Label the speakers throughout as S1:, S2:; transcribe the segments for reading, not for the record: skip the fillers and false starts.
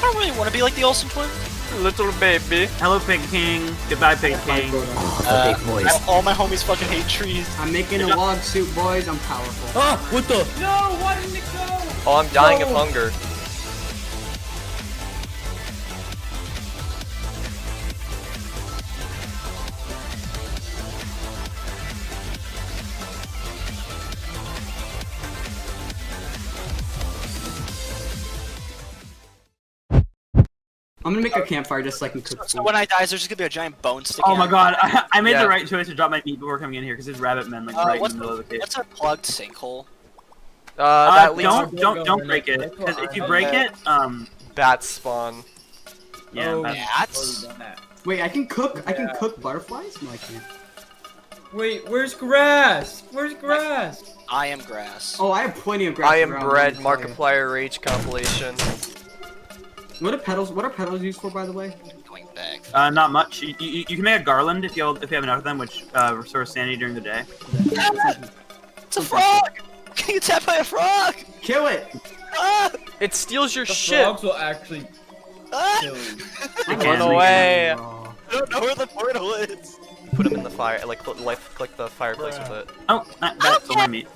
S1: don't really want to be like the Olsen twins.
S2: Little baby.
S3: Hello, Pig King. Goodbye, Pig King.
S4: Big boys.
S1: All my homies fucking hate trees.
S5: I'm making a log suit, boys. I'm powerful.
S4: Ah, what the?
S6: No, why didn't it go?
S2: Oh, I'm dying of hunger.
S5: I'm gonna make a campfire just so I can cook
S1: So
S5: food.
S1: when I die, there's just gonna be a giant bone sticking
S3: Oh my
S1: out.
S3: god, I made
S2: Yeah.
S3: the right choice to drop my meat before coming in here because there's rabbit men like right in the middle of the cave.
S1: What's a plugged sinkhole?
S2: That leads
S3: Don't break it because if you break it,
S2: bats spawn.
S3: yeah,
S6: Oh,
S1: Bats?
S5: Wait, I can cook. I can cook butterflies. No, I can't.
S6: Wait, where's grass? Where's grass?
S1: I am grass.
S5: Oh, I have plenty of grass.
S2: I am
S5: around
S2: bread.
S5: me,
S2: Markiplier Rage compilation.
S5: What are petals? What are petals used for, by the way?
S1: Going back.
S3: not much. You can make a garland if you have enough of them, which restores sanity during the day.
S1: It's a frog! Can you tap by a frog?
S5: Kill it!
S1: Ah!
S2: It steals your
S6: The
S2: shit.
S6: frogs will actually
S1: Ah!
S6: kill you.
S3: I
S2: Run
S3: can.
S2: away.
S5: Oh.
S1: I don't know where the portal is.
S2: Put them in the fire. Like click the fireplace with it.
S3: Oh, that's all my meat.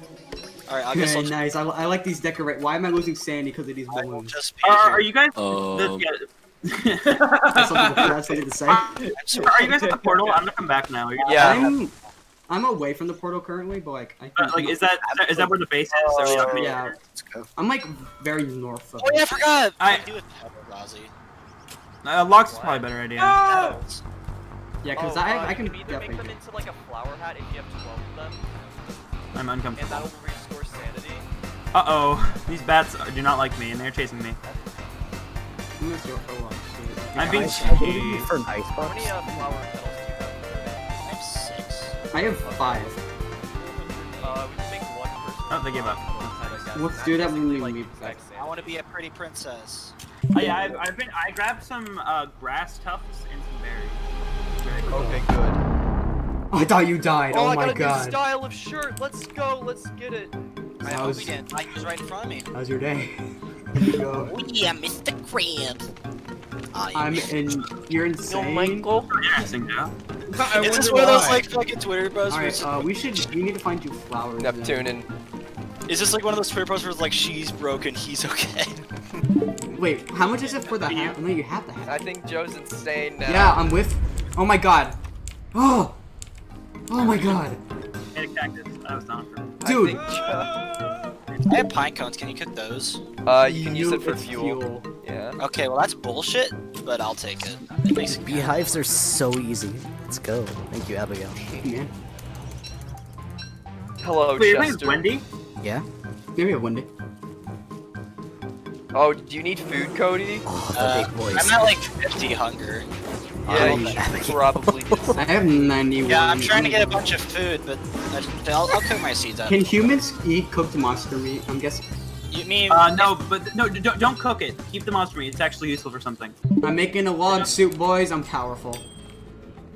S1: Alright, I guess
S5: Okay,
S1: I'll just,
S5: nice. I like these decorate. Why am I losing sandy because of these
S1: I will
S5: balloons?
S1: just
S3: Are you guys?
S5: That's something to say.
S3: Are you guys at the portal? I'm gonna come back now.
S2: Yeah.
S5: I'm away from the portal currently, but like I
S3: Like, is that where the base is? Are we not gonna-
S5: yeah.
S1: Let's go.
S5: I'm like very north of
S1: Oh yeah, I forgot!
S3: I-
S1: do it, Ozzy.
S3: Logs is probably a better idea.
S5: Yeah, because
S2: Oh,
S5: I can
S2: you can either make
S5: definitely.
S2: them into like a flower hat if you have 12 of them,
S3: I'm
S2: and
S3: uncomfortable.
S2: that'll restore sanity.
S3: Uh-oh. These bats do not like me, and they're chasing me.
S5: I'm gonna throw a log suit.
S3: I'm being
S4: For an
S3: cheeky.
S4: ice
S2: How
S4: box.
S2: many flower petals do you have?
S1: I have 6.
S5: I have 5.
S2: We can make one person.
S3: Oh, they gave up.
S5: Let's do that when we
S2: Like,
S5: meet back.
S2: exact
S1: I
S2: same.
S1: want to be a pretty princess.
S3: Oh, yeah, I grabbed some grass tufts and some berries. Very cool.
S2: Okay, good.
S5: Oh, I thought you died.
S2: Oh,
S5: Oh
S2: I
S5: my
S2: got a new
S5: god.
S2: style of shirt. Let's go. Let's get it.
S1: I hope we didn't. Like, he was right in front of me.
S5: How's your day? Here you go.
S1: Oh yeah, Mr. Krabs.
S5: I'm in. You're insane.
S3: Interesting, Joe.
S6: I
S1: Is this
S6: wonder
S1: one of those
S6: why.
S1: like fucking Twitter posts? where it's-
S5: Alright, we need to find you flowers. then.
S2: Neptunin.
S1: Is this like one of those Twitter posts where it's like she's broken, he's okay?
S5: Wait, how much is it for the hat? No, you have the hat.
S2: I think Joe's insane now.
S5: Yeah, I'm with. Oh my god. Oh. Oh my god.
S3: And a cactus. I was down for.
S5: Dude.
S1: I have pine cones. Can you cook those?
S2: You can use it for
S5: It's
S2: fuel. Yeah.
S1: Okay, well that's bullshit, but I'll take it. It makes it good.
S4: Beehives are so easy. Let's go. Thank you, Abigail.
S5: Man.
S2: Hello,
S3: Wait, your name's
S2: Chester.
S3: Wendy?
S4: Yeah?
S5: Maybe a Wendy.
S2: Oh, do you need food, Cody?
S4: Oh, the big boys.
S1: I'm at like 50 hunger.
S2: Yeah,
S4: Um,
S2: you should
S4: Abigail.
S2: probably do.
S5: I have 91.
S1: Yeah, I'm trying to get a bunch of food, but I'll cook my seeds up.
S5: Can humans eat cooked monster meat? I'm guessing.
S1: You mean?
S3: No, but no, don't cook it. Keep the monster meat. It's actually useful for something.
S5: I'm making a log suit, boys. I'm powerful.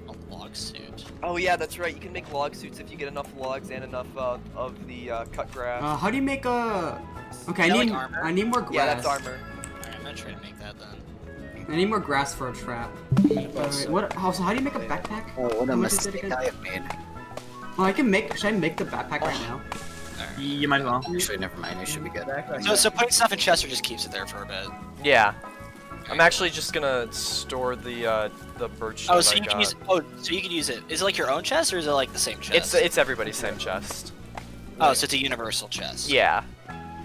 S1: A log suit.
S2: Oh yeah, that's right. You can make log suits if you get enough logs and enough of the cut grass.
S5: How do you make a? Okay,
S1: Is that
S5: I need
S1: like armor?
S5: I need more grass.
S2: Yeah, that's armor.
S1: Alright, I'm gonna try to make that then.
S5: I need more grass for a trap. Alright, what? Also, how do you make a backpack?
S4: Oh, what a
S5: How much is it
S4: mistake
S5: again?
S4: I have made.
S5: Oh, I can make. Should I make the backpack right now?
S3: You might as well.
S4: Actually, never mind. It should be good.
S1: So putting stuff in chests or just keeps it there for a bit.
S2: Yeah. I'm actually just gonna store the birch.
S1: Oh,
S2: that
S1: so
S2: I
S1: you can
S2: got.
S1: use. Oh, so you can use it. Is it like your own chest or is it like the same chest?
S2: It's everybody's same chest.
S1: Oh, so it's a universal chest.
S2: Yeah.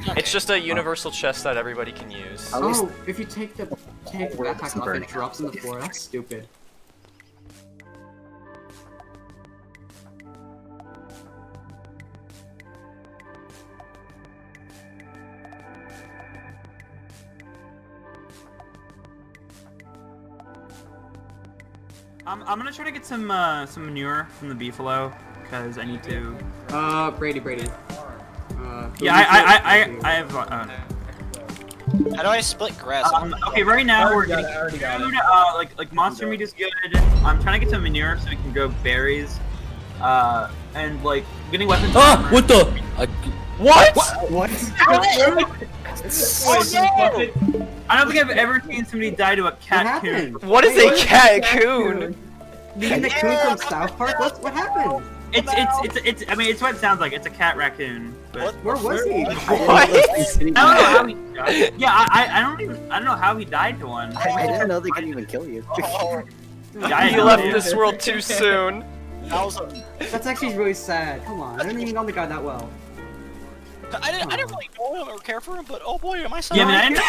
S1: Okay.
S2: It's just a universal chest that everybody can use.
S4: At least-
S5: Oh, if you take the backpack off, it
S4: burning.
S5: drops on the floor. That's stupid.
S3: I'm gonna try to get some manure from the beefalo because I need to.
S5: Brady.
S3: Yeah, I have.
S1: How do I split grass?
S3: Okay, right now we're
S6: Already
S3: getting
S6: got it, already
S3: food.
S6: got it.
S3: Like monster meat is good. I'm trying to get some manure so we can grow berries. And like getting weapons.
S4: Ah! What the?
S2: What?
S5: What?
S3: I don't think I've ever seen somebody die to a cat coon.
S2: What is a cat-coon?
S5: You mean the coon from South Park? What happened?
S3: It's I mean it's what it sounds like. It's a cat raccoon. But
S5: Where was he?
S2: What?
S3: I don't know how he died. Yeah, I don't know how he died to one.
S4: I didn't know they could even kill you.
S2: He left this world too soon.
S5: That's actually really sad. Come on, I don't even know the guy that well.
S1: I didn't really know him or care for him, but oh boy, am I sad.
S3: Yeah, I mean,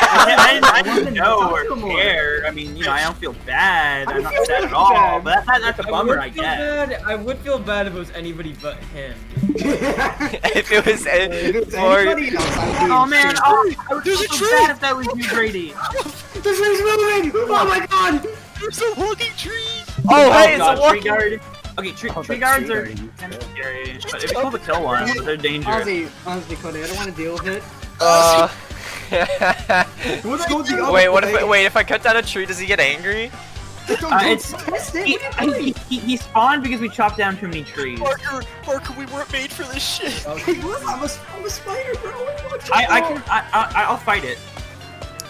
S3: I didn't know or care. I mean, you know, I don't feel bad. I'm not sad at all. But that's a bummer, I guess.
S6: I would feel bad if it was anybody but him.
S2: If it was
S5: Anybody else, I'd be
S3: Oh man,
S5: sure.
S3: I would feel so bad if that was you, Brady.
S5: The tree's moving! Oh my god!
S1: There's a walking tree.
S2: Oh, hey, it's
S3: God,
S2: a walking.
S3: tree guard. Okay, tree guards are kind of scary. But it'd be cool to kill one, but they're dangerous.
S5: Honestly, Cody, I don't want to deal with it. Let's go the other way.
S2: Wait, if I cut down a tree, does he get angry?
S3: It's
S5: Test it.
S3: he spawned because we chopped down too many trees.
S1: Parker, we weren't made for this shit.
S5: Hey, look, I'm a spider, bro.
S3: I'll fight it.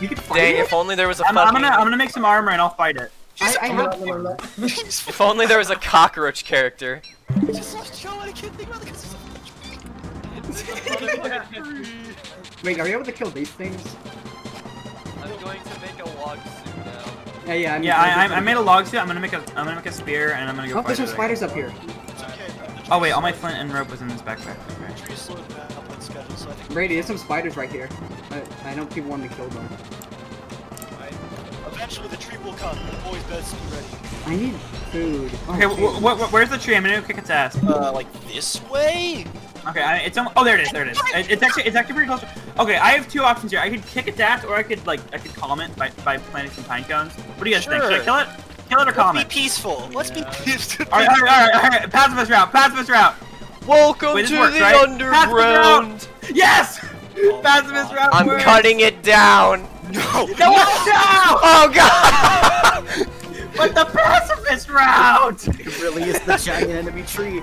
S5: You can fight
S2: Dang,
S5: it?
S2: if only there was a
S3: I'm
S2: fucking...
S3: gonna make some armor and I'll fight it.
S5: I know.
S2: If only there was a cockroach character.
S1: Just so chill, I can't think about it
S5: Wait, are you able to kill these things?
S2: I'm going to make a log suit now.
S5: Yeah,
S3: I made a log suit. I'm gonna make a spear and I'm gonna go
S5: Oh,
S3: fight
S5: there's some
S3: it.
S5: spiders up here.
S3: Oh wait, all my flint and rope was in this backpack. Okay.
S1: Trees slowed down upload schedule, so I think
S5: Brady, there's some spiders right here. I know people want to kill them.
S1: eventually the tree will come. The boys best be ready.
S5: I need food.
S3: Okay, where's the tree? I'm gonna go kick its ass.
S1: Like this way?
S3: Okay, it's almost, oh there it is. It's actually pretty close. Okay, I have two options here. I could kick its ass, or I could calm it by planting some pine cones. What do you guys think? Should I kill it? Kill it or calm
S1: Let's
S3: it?
S1: be peaceful. Let's be peaceful.
S3: All right. Pacifist route.
S2: Welcome
S3: Wait, this
S2: to
S3: works,
S2: the
S3: right?
S2: underground.
S3: Yes! Pacifist route.
S2: I'm
S3: works.
S2: cutting it down.
S1: No!
S3: No!
S2: Oh god!
S3: But the pacifist route!
S4: It really is the giant enemy tree.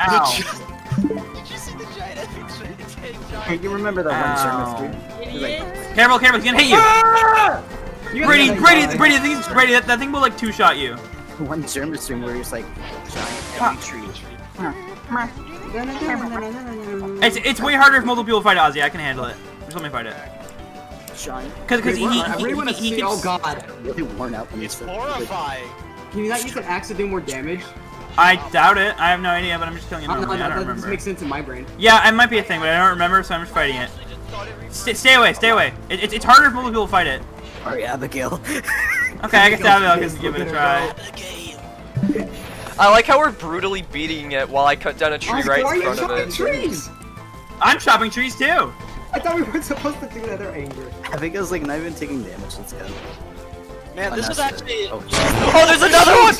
S3: Ow.
S1: Did you see the giant epic tree?
S4: Hey, you remember that one Sherman stream?
S3: Careful, he's gonna hit you!
S5: Ah!
S3: Brady, that thing will like two-shot you.
S4: One German stream where he's like, giant enemy tree.
S3: It's way harder if multiple people fight Ozzy. I can handle it. Just let me fight it.
S4: Giant.
S3: Because
S5: I really want to see. Oh god.
S4: Really worn out when he's
S1: Horrifying.
S5: Can you not use an axe to do more damage?
S3: I doubt it. I have no idea, but I'm just killing it
S5: No,
S3: normally. I don't
S5: that
S3: remember.
S5: just makes sense in my brain.
S3: Yeah, it might be a thing, but I don't remember, so I'm just fighting it. Stay away. It's harder if multiple people fight it.
S4: Sorry, Abigail.
S3: Okay, I guess Abigail can give it a try.
S2: I like how we're brutally beating it while I cut down a tree right in front of it.
S5: Trees?
S3: I'm chopping trees too.
S5: I thought we weren't supposed to do that. They're angry.
S4: Abigail's like not even taking damage. Let's go.
S1: Man, this is actually.
S2: Oh, there's another one!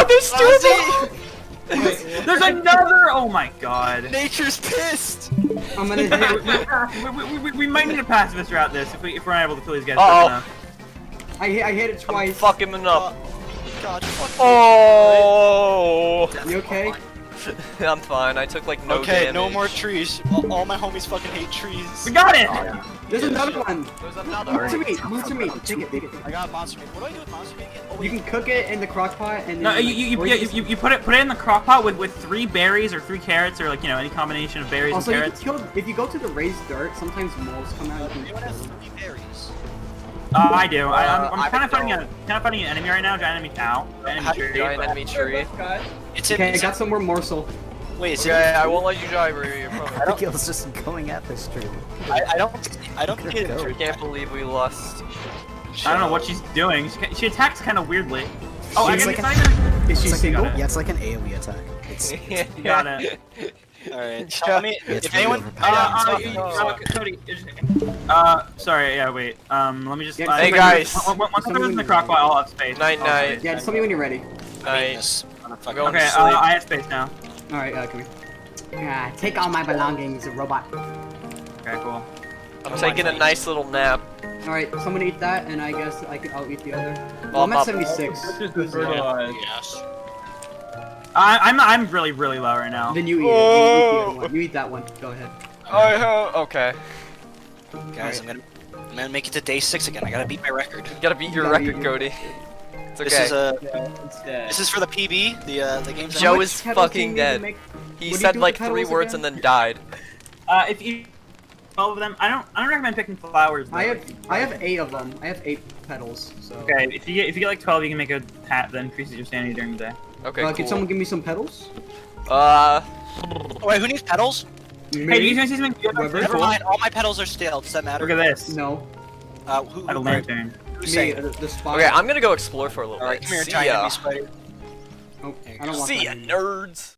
S2: There's two of them!
S3: There's another. Oh my god.
S1: Nature's pissed.
S5: I'm gonna hit.
S3: We might need a pacifist route this if we're not able to kill these guys.
S2: Uh-oh.
S5: I hit it twice.
S2: Fucking him up.
S1: God, fuck.
S2: Oh!
S5: You okay?
S2: I'm fine. I took like no
S1: Okay,
S2: damage.
S1: no more trees. All my homies fucking hate trees.
S3: We got it.
S5: There's another one.
S2: There's another
S5: Monster
S2: one.
S5: meat. Monster meat. Take it. Take it.
S1: I got monster meat. What do I do with monster meat again? Oh,
S5: You
S1: wait.
S5: can cook it in the crock pot and then
S3: No, you put it in the crock pot with 3 berries or 3 carrots or like any combination of berries
S5: also,
S3: and
S5: you
S3: carrots.
S5: can kill, if you go to the raised dirt, sometimes moles come out. You
S1: Anyone
S5: can
S1: has
S5: kill them.
S1: 3 berries?
S3: I do. I'm
S2: I
S3: kind of
S2: don't.
S3: fighting an enemy right now. Giant enemy cow. Giant enemy tree.
S2: Giant enemy tree.
S1: It's
S5: Okay, I
S1: it's
S5: got some more morsel.
S1: Wait, is
S2: Okay, I won't let you die, Brady. I promise.
S4: Abigail's just going at this tree.
S1: I don't think it's
S2: I can't believe we lost.
S3: I don't know what she's doing. She attacks kind of weirdly. Oh, I
S4: She's
S3: guess
S4: like
S3: it's not even.
S5: Is she
S4: It's
S5: single?
S4: like yeah, it's like an AoE attack. It's
S3: You got it.
S1: Alright, tell me
S4: It's
S1: if
S4: really
S1: anyone.
S4: overpowered.
S3: Cody. Sorry. Yeah, wait. Let me just.
S5: Yeah,
S2: Hey, guys.
S3: Once I put it in the crock pot, I'll have space.
S2: Night, night.
S5: Yeah, just tell me when you're ready.
S2: Nice.
S1: I'm
S2: I'm going
S3: Okay.
S2: to sleep.
S3: I have space now.
S5: Alright, come here. Yeah, take all my belongings, robot.
S3: Okay, cool.
S2: I'm taking a nice little nap.
S5: Alright, someone eat that, and I guess I'll eat the other.
S2: Oh,
S5: Well, I'm
S2: I'm
S5: at
S2: up.
S5: 76.
S1: Yes.
S3: I'm really low right now.
S5: Then you eat it. You eat the other one. You eat that one. Go ahead.
S2: Okay.
S1: Guys, I'm gonna make it to day 6 again. I gotta beat my record.
S2: You gotta beat your
S5: You gotta
S2: record,
S5: beat
S2: Cody. It's okay.
S1: This is
S6: It's dead.
S1: this is for the PB. The game's
S2: Joe
S5: much
S2: is
S5: petals do you
S2: fucking
S5: need to
S2: dead.
S5: make-
S2: He
S5: What do you
S2: said
S5: do
S2: like
S5: with
S2: 3
S5: petals
S2: words
S5: again?
S2: and then died.
S3: If you 12 of them, I don't recommend picking flowers. Though.
S5: I have 8 of them. I have 8 petals. So.
S3: Okay, if you get like 12, you can make a hat that increases your sanity during the day.
S2: Okay,
S5: Can
S2: cool.
S5: someone give me some petals?
S1: Oh, wait, who needs petals?
S3: Hey, do you guys see something good?
S5: Whoever.
S1: Never mind. All my petals are stale. Does that matter?
S3: Look at this.
S5: No.
S1: Who?
S3: I have a lantern.
S1: Who's
S5: Me,
S1: saying?
S5: the spot.
S2: Okay, I'm gonna go explore for a little
S1: All right,
S2: bit.
S1: come here,
S2: See
S1: giant
S2: ya.
S1: enemy spider.
S5: Oh,
S1: There you
S5: I don't want
S2: See
S5: that.
S2: ya, nerds.